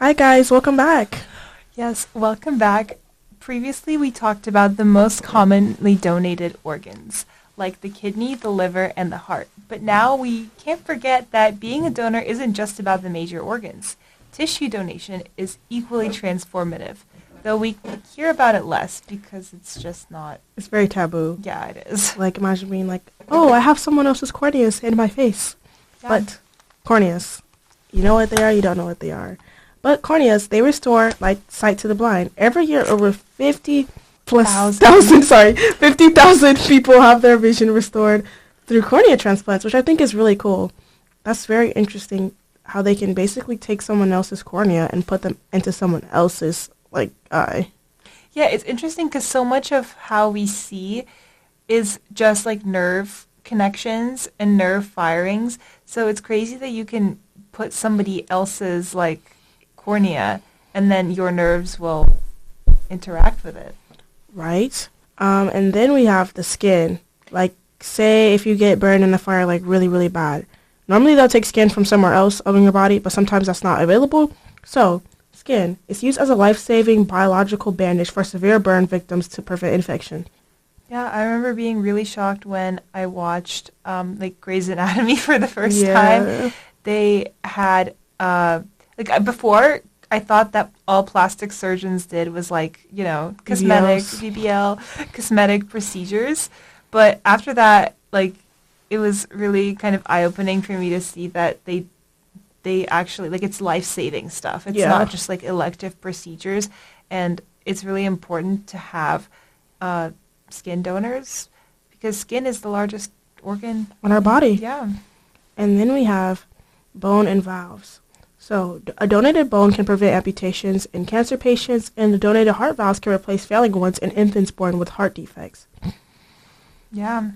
Hi guys, welcome back. Yes, welcome back. Previously, we talked about the most commonly donated organs, like the kidney, the liver, and the heart. But now we can't forget that being a donor isn't just about the major organs. Tissue donation is equally transformative, though we hear about it less because it's just not. It's very taboo. Yeah, it is. Like imagine being like, oh, I have someone else's corneas in my face. Yeah. But corneas, you know what they are, you don't know what they are. But corneas, they restore like sight to the blind. Every year, over 50,000 people have their vision restored through cornea transplants, which I think is really cool. That's very interesting. How they can basically take someone else's cornea and put them into someone else's like eye. Yeah, it's interesting because so much of how we see is just like nerve connections and nerve firings. So it's crazy that you can put somebody else's like cornea and then your nerves will interact with it. Right. And then we have the skin. Like, say if you get burned in the fire like really, really bad. Normally they'll take skin from somewhere else of your body, but sometimes that's not available. So, skin is used as a life-saving biological bandage for severe burn victims to prevent infection. Yeah, I remember being really shocked when I watched like Grey's Anatomy for the first time. They had before I thought that all plastic surgeons did was like, cosmetic BBL, cosmetic procedures. But after that, like it was really kind of eye-opening for me to see that they actually like it's life-saving stuff. It's not just like elective procedures, and it's really important to have skin donors because skin is the largest organ on our body. Yeah. And then we have bone and valves. So a donated bone can prevent amputations in cancer patients, and the donated heart valves can replace failing ones in infants born with heart defects. Yeah.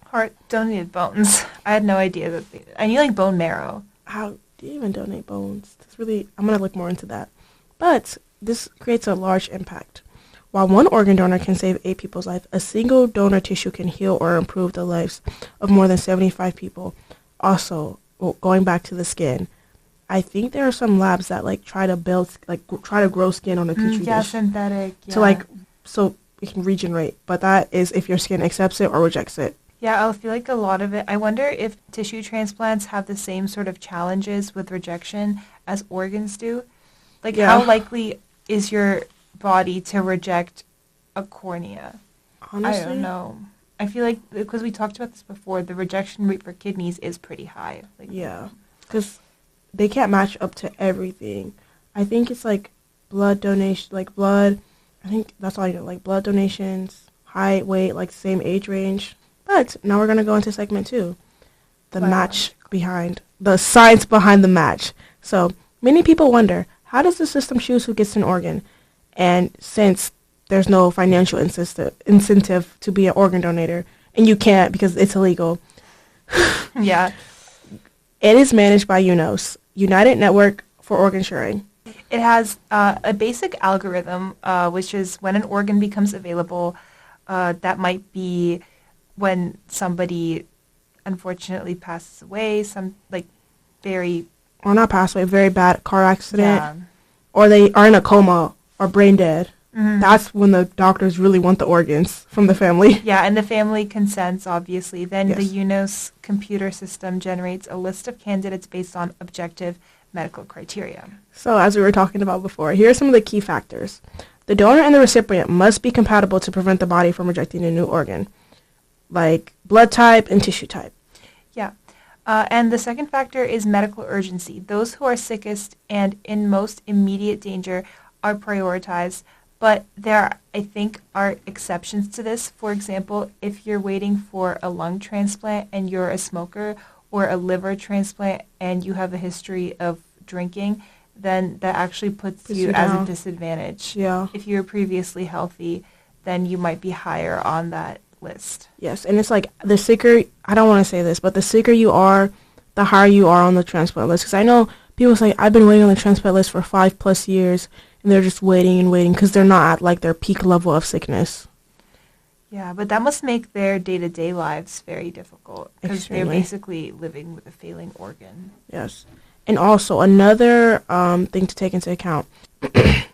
Heart donated bones. I had no idea that I knew like bone marrow. How do you even donate bones? I'm going to look more into that. But this creates a large impact. While one organ donor can save 8 people's life, a single donor tissue can heal or improve the lives of more than 75 people. Also, going back to the skin, I think there are some labs that try to grow skin on a petri dish. Yeah, synthetic. Yeah. So it can regenerate. But that is if your skin accepts it or rejects it. Yeah, I feel like a lot of it. I wonder if tissue transplants have the same sort of challenges with rejection as organs do. Like, how likely is your body to reject a cornea? Honestly, I don't know. I feel like, because we talked about this before, the rejection rate for kidneys is pretty high. Because they can't match up to everything. I think it's like blood donation, like blood. I think that's all I know. Like blood donations, height, weight, like same age range. But now we're gonna go into segment 2, the science behind the match. So many people wonder, how does the system choose who gets an organ? And since there's no financial incentive to be an organ donator, and you can't because it's illegal. Yeah. It is managed by UNOS, United Network for Organ Sharing. It has a basic algorithm, which is when an organ becomes available, that might be when somebody unfortunately passes away, very bad car accident, or they are in a coma or brain dead. Mm-hmm. That's when the doctors really want the organs from the family. Yeah, and the family consents, obviously. Then the UNOS computer system generates a list of candidates based on objective medical criteria. So as we were talking about before, here are some of the key factors. The donor and the recipient must be compatible to prevent the body from rejecting a new organ, like blood type and tissue type. Yeah. And the second factor is medical urgency. Those who are sickest and in most immediate danger are prioritized, but there, I think, are exceptions to this. For example, if you're waiting for a lung transplant and you're a smoker, or a liver transplant and you have a history of drinking, then that actually puts you as a disadvantage. Yeah. If you were previously healthy, then you might be higher on that list. Yes, and it's like the sicker, I don't want to say this, but the sicker you are, the higher you are on the transplant list. Because I know people say, I've been waiting on the transplant list for 5+ years, and they're just waiting and waiting because they're not at their peak level of sickness. Yeah, but that must make their day-to-day lives very difficult because they're basically living with a failing organ. Yes. And also, another thing to take into account,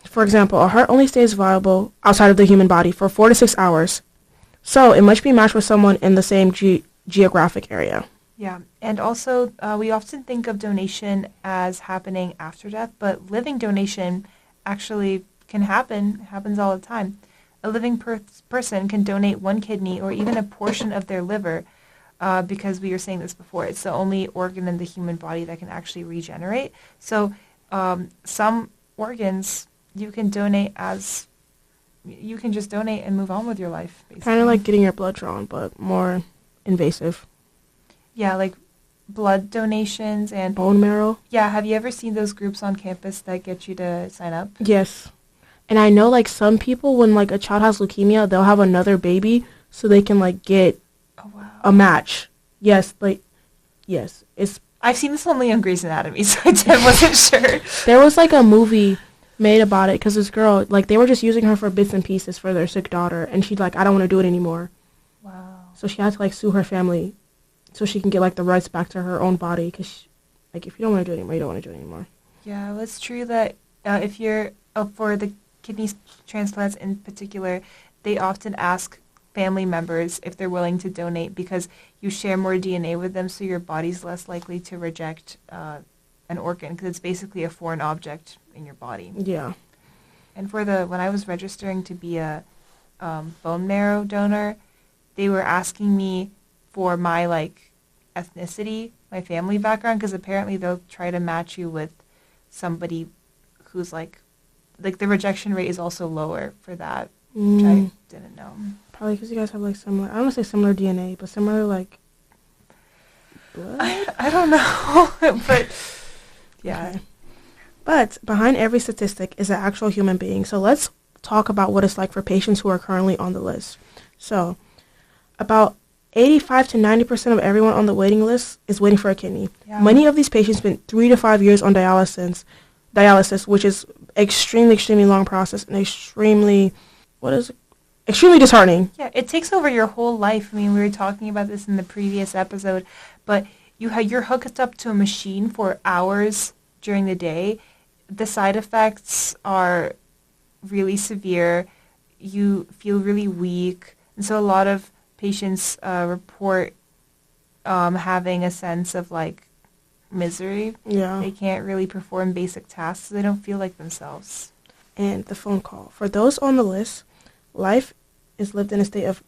for example, a heart only stays viable outside of the human body for 4 to 6 hours. So it must be matched with someone in the same geographic area. Yeah, and also we often think of donation as happening after death, but living donation actually can happen, happens all the time. A living person can donate one kidney or even a portion of their liver because we were saying this before. It's the only organ in the human body that can actually regenerate. So some organs you can donate you can just donate and move on with your life. Kind of like getting your blood drawn, but more invasive. Yeah, like blood donations and bone marrow. Yeah, have you ever seen those groups on campus that get you to sign up? Yes. And I know like some people, when like a child has leukemia, they'll have another baby so they can like get a match. Yes, like yes. I've seen this only on Grey's Anatomy, so I wasn't sure. There was like a movie made about it because this girl, like they were just using her for bits and pieces for their sick daughter, and she's like, I don't want to do it anymore. Wow. So she had to like sue her family so she can get like the rights back to her own body, because like if you don't want to do it anymore, you don't want to do it anymore. Yeah, well, it's true that if you're for the kidney transplants in particular, they often ask family members if they're willing to donate because you share more DNA with them, so your body's less likely to reject an organ because it's basically a foreign object in your body. Yeah. And when I was registering to be a bone marrow donor, they were asking me for my like ethnicity, my family background, because apparently they'll try to match you with somebody who's like the rejection rate is also lower for that, which I didn't know. Probably because you guys have like similar, I don't want to say similar DNA, but similar like blood? I don't know, but yeah. Okay. But behind every statistic is an actual human being. So let's talk about what it's like for patients who are currently on the list. So about 85 to 90% of everyone on the waiting list is waiting for a kidney. Yeah. Many of these patients spend 3 to 5 years on dialysis, which is extremely long process and extremely disheartening. Yeah, it takes over your whole life. I mean, we were talking about this in the previous episode, but you're hooked up to a machine for hours during the day. The side effects are really severe. You feel really weak, and so a lot of patients report having a sense of like misery. Yeah. They can't really perform basic tasks. They don't feel like themselves. And the phone call. For those on the list, life is lived in a state of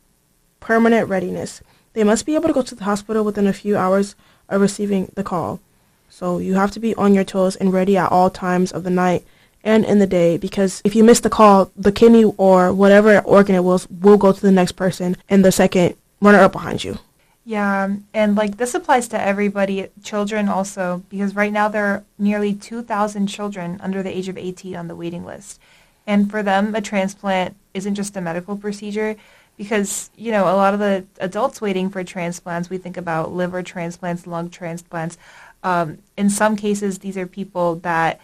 permanent readiness. They must be able to go to the hospital within a few hours of receiving the call. So you have to be on your toes and ready at all times of the night and in the day, because if you miss the call, the kidney or whatever organ it will go to the next person and the second runner-up behind you. Yeah, and like this applies to everybody, children also, because right now there are nearly 2,000 children under the age of 18 on the waiting list. And for them, a transplant isn't just a medical procedure because, a lot of the adults waiting for transplants, we think about liver transplants, lung transplants. In some cases, these are people that,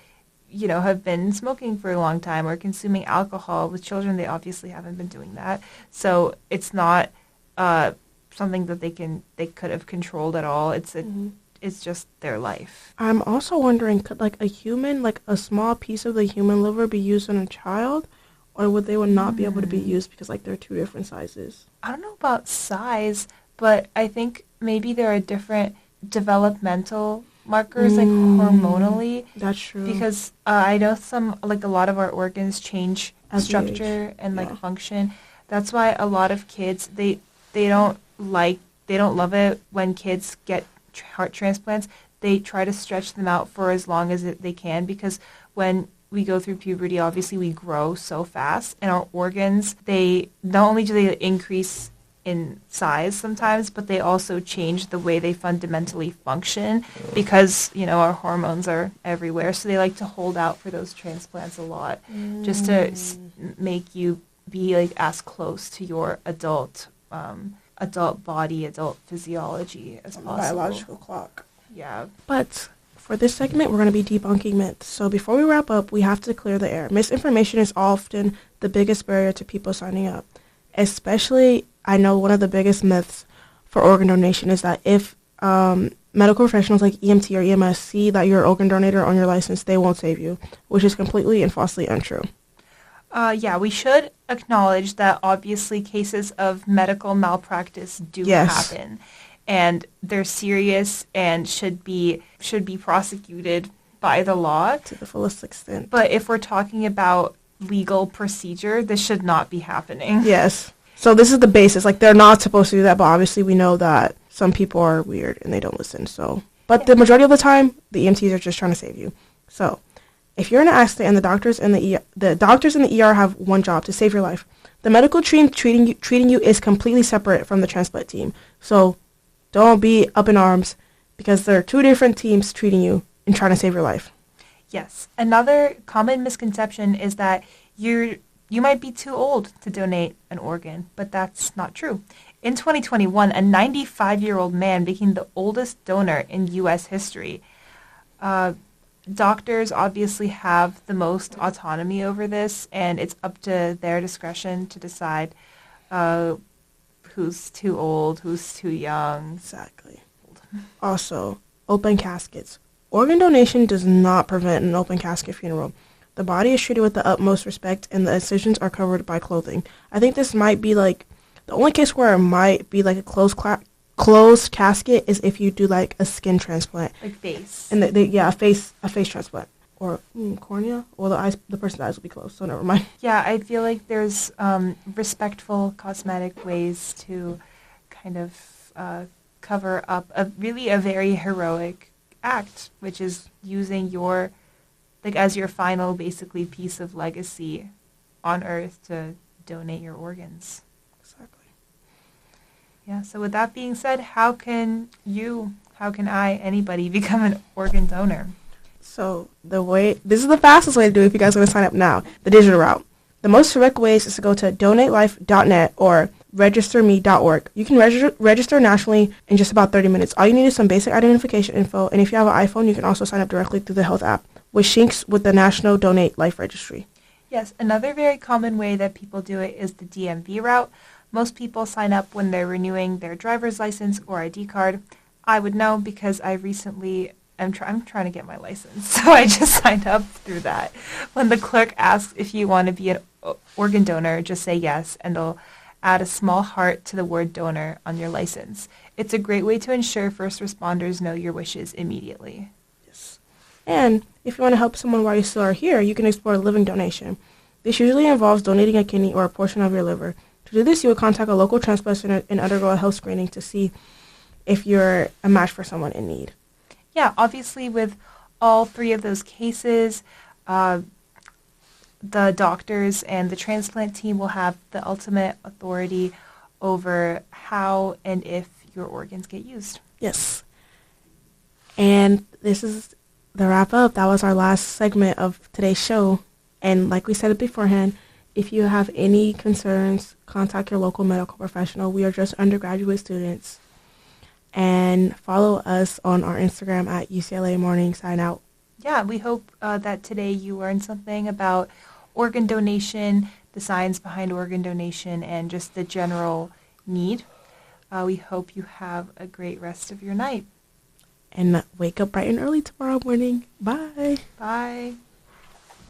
have been smoking for a long time or consuming alcohol. With children, they obviously haven't been doing that. So it's not something that they could have controlled at all. It's just their life. I'm also wondering, could like a small piece of the human liver be used on a child, or would not be able to be used because like they're two different sizes? I don't know about size, but I think maybe there are different developmental markers, like hormonally. That's true. Because I know a lot of our organs change structure and function. That's why a lot of kids they don't love it when kids get heart transplants. They try to stretch them out for as long as they can, because when we go through puberty, obviously we grow so fast, and our organs, they not only do they increase in size sometimes, but they also change the way they fundamentally function because, our hormones are everywhere. So they like to hold out for those transplants a lot just to make you be like as close to your adult body, adult physiology as possible. Biological clock. Yeah. But for this segment, we're going to be debunking myths. So before we wrap up, we have to clear the air. Misinformation is often the biggest barrier to people signing up. Especially, I know one of the biggest myths for organ donation is that if medical professionals like EMT or EMS see that you're an organ donator on your license, they won't save you, which is completely and falsely untrue. Yeah, we should acknowledge that obviously cases of medical malpractice do happen, and they're serious and should be prosecuted by the law to the fullest extent. But if we're talking about legal procedure, this should not be happening. Yes. So this is the basis. Like, they're not supposed to do that, but obviously we know that some people are weird and they don't listen. So, but the majority of the time, the EMTs are just trying to save you. So, if you're in an accident and the doctors in the ER have one job, to save your life. The medical team treating you is completely separate from the transplant team. So, don't be up in arms because there are two different teams treating you and trying to save your life. Yes. Another common misconception is that you might be too old to donate an organ, but that's not true. In 2021, a 95-year-old man became the oldest donor in U.S. history. Doctors obviously have the most autonomy over this, and it's up to their discretion to decide who's too old, who's too young. Exactly. Also, open caskets. Organ donation does not prevent an open casket funeral. The body is treated with the utmost respect, and the incisions are covered by clothing. I think this might be like the only case where it might be like a closed casket is if you do like a skin transplant, like face, and a face transplant or cornea. Well, the person's eyes will be closed, so never mind. Yeah, I feel like there's respectful cosmetic ways to kind of cover up a very heroic act, which is using your as your final basically piece of legacy on earth to donate your organs. Exactly. Yeah, so with that being said, how can I, anybody become an organ donor? So this is the fastest way to do it if you guys want to sign up now, the digital route. The most direct way is to go to donatelife.net or registerme.org. You can register nationally in just about 30 minutes. All you need is some basic identification info, and if you have an iPhone, you can also sign up directly through the health app, which syncs with the National Donate Life Registry. Yes, another very common way that people do it is the DMV route. Most people sign up when they're renewing their driver's license or ID card. I would know because I recently I'm trying to get my license, so I just signed up through that. When the clerk asks if you want to be an organ donor, just say yes, and they'll add a small heart to the word donor on your license. It's a great way to ensure first responders know your wishes immediately. Yes. And if you want to help someone while you still are here, you can explore living donation. This usually involves donating a kidney or a portion of your liver. To do this, you would contact a local transplant center and undergo a health screening to see if you're a match for someone in need. Yeah, obviously with all three of those cases, the doctors and the transplant team will have the ultimate authority over how and if your organs get used. Yes. And this is the wrap up. That was our last segment of today's show. And like we said it beforehand, if you have any concerns, contact your local medical professional. We are just undergraduate students. And follow us on our Instagram at UCLA Morning Sign Out. Yeah, we hope that today you learned something about organ donation, the science behind organ donation, and just the general need. We hope you have a great rest of your night. And wake up bright and early tomorrow morning. Bye. Bye.